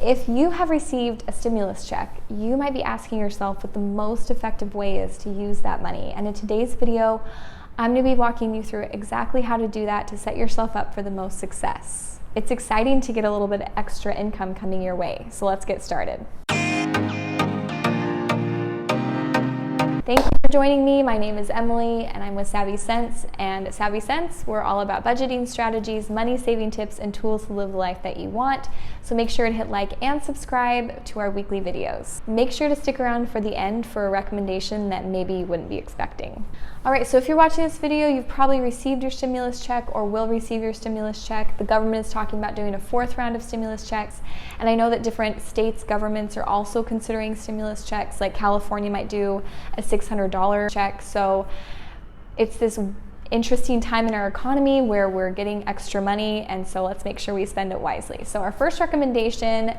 if you have received a stimulus check, you might be asking yourself what the most effective way is to use that money. And in today's video, I'm going to be walking you through exactly how to do that to set yourself up for the most success. It's exciting to get a little bit of extra income coming your way. So let's get started. Thank you for joining me. My name is Emily and I'm with Savvy Cents. And at Savvy Cents, we're all about budgeting strategies, money saving tips, and tools to live the life that you want. So make sure to hit like and subscribe to our weekly videos. Make sure to stick around for the end for a recommendation that maybe you wouldn't be expecting. All right, so if you're watching this video, you've probably received your stimulus check or will receive your stimulus check. The government is talking about doing a fourth round of stimulus checks. And I know that different states' governments are also considering stimulus checks, like California might do a $600 check. So it's this interesting time in our economy where we're getting extra money, and so let's make sure we spend it wisely. So our first recommendation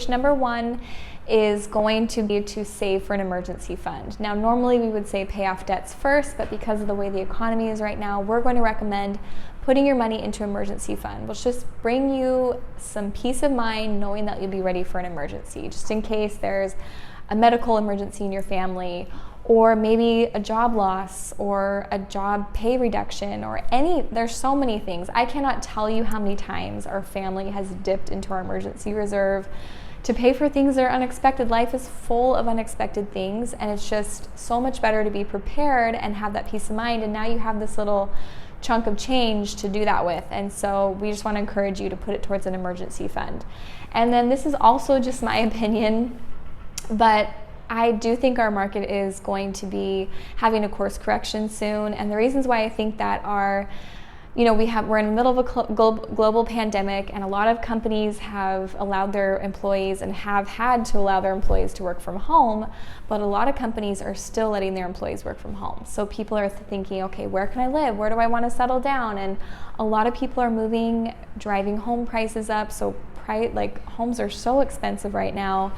number one, is going to be to save for an emergency fund. Now, normally we would say pay off debts first, but because of the way the economy is right now, we're going to recommend putting your money into an emergency fund, which just bring you some peace of mind knowing that you'll be ready for an emergency, just in case there's a medical emergency in your family, or maybe a job loss or a job pay reduction, or there's so many things. I cannot tell you how many times our family has dipped into our emergency reserve to pay for things that are unexpected. Life is full of unexpected things, and it's just so much better to be prepared and have that peace of mind. And now you have this little chunk of change to do that with. And so we just want to encourage you to put it towards an emergency fund. And then this is also just my opinion, but I do think our market is going to be having a course correction soon. And the reasons why I think that are, we're in the middle of a global pandemic, and a lot of companies have allowed their employees and have had to allow their employees to work from home, but a lot of companies are still letting their employees work from home. So people are thinking, okay, where can I live? Where do I want to settle down? And a lot of people are moving, driving home prices up. So homes are so expensive right now.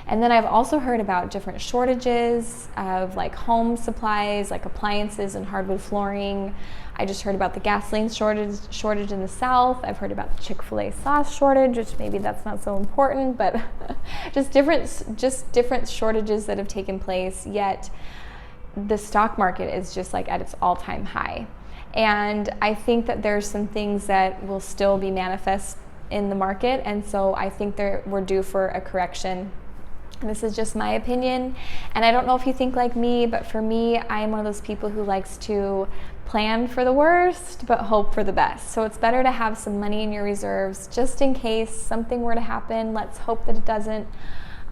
And then I've also heard about different shortages of home supplies, like appliances and hardwood flooring. I just heard about the gasoline shortage in the South. I've heard about the Chick-fil-A sauce shortage, which maybe that's not so important, but just different shortages that have taken place. Yet the stock market is just at its all-time high. And I think that there's some things that will still be manifest in the market. And so I think we're due for a correction. This is just my opinion, and I don't know if you think like me, but for me, I am one of those people who likes to plan for the worst but hope for the best. So it's better to have some money in your reserves just in case something were to happen. Let's hope that it doesn't.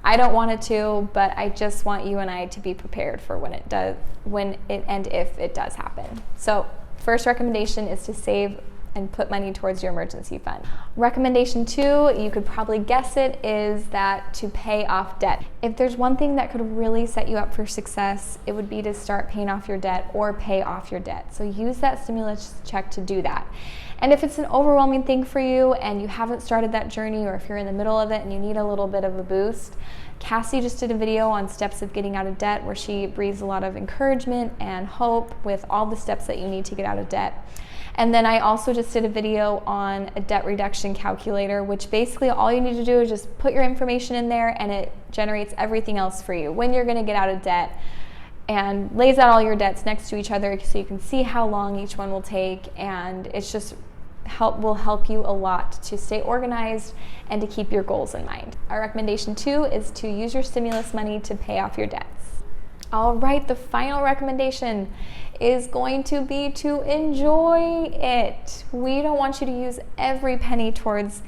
I don't want it to, but I just want you and I to be prepared for when and if it does happen. So first recommendation is to save and put money towards your emergency fund. Recommendation two, you could probably guess it, is that to pay off debt. If there's one thing that could really set you up for success, it would be to start paying off your debt or pay off your debt. So use that stimulus check to do that. And if it's an overwhelming thing for you and you haven't started that journey, or if you're in the middle of it and you need a little bit of a boost, Cassie just did a video on steps of getting out of debt where she breathes a lot of encouragement and hope with all the steps that you need to get out of debt. And then I also just did a video on a debt reduction calculator, which basically all you need to do is just put your information in there and it generates everything else for you when you're going to get out of debt, and lays out all your debts next to each other so you can see how long each one will take. And it's just will help you a lot to stay organized and to keep your goals in mind. Our recommendation two is to use your stimulus money to pay off your debts. All right, the final recommendation is going to be to enjoy it. We don't want you to use every penny towards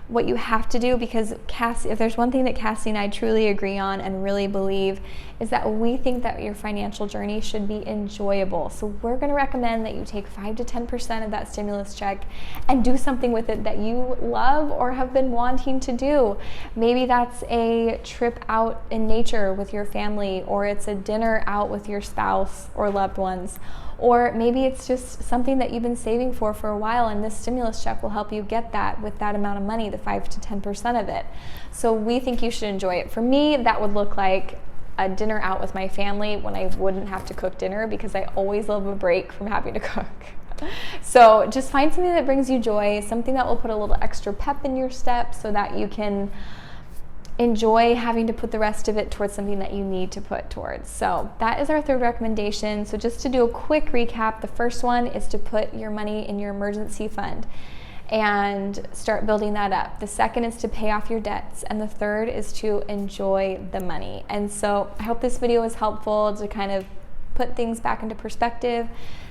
what you have to do, because Cassie, if there's one thing that Cassie and I truly agree on and really believe, is that we think that your financial journey should be enjoyable. So we're going to recommend that you take 5 to 10% of that stimulus check and do something with it that you love or have been wanting to do. Maybe that's a trip out in nature with your family, or it's a dinner out with your spouse or loved ones. Or maybe it's just something that you've been saving for a while, and this stimulus check will help you get that with that amount of money, the 5 to 10% of it. So we think you should enjoy it. For me, that would look like a dinner out with my family when I wouldn't have to cook dinner, because I always love a break from having to cook. So just find something that brings you joy, something that will put a little extra pep in your step so that you can enjoy having to put the rest of it towards something that you need to put towards. So that is our third recommendation. So just to do a quick recap, the first one is to put your money in your emergency fund and start building that up. The second is to pay off your debts, and the third is to enjoy the money. And so I hope this video was helpful to kind of put things back into perspective,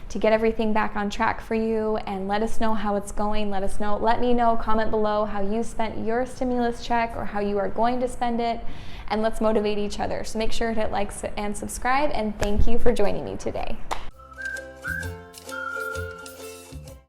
to get everything back on track for you, and let us know how it's going. Let me know, comment below how you spent your stimulus check or how you are going to spend it, and let's motivate each other. So make sure to hit like and subscribe, and thank you for joining me today.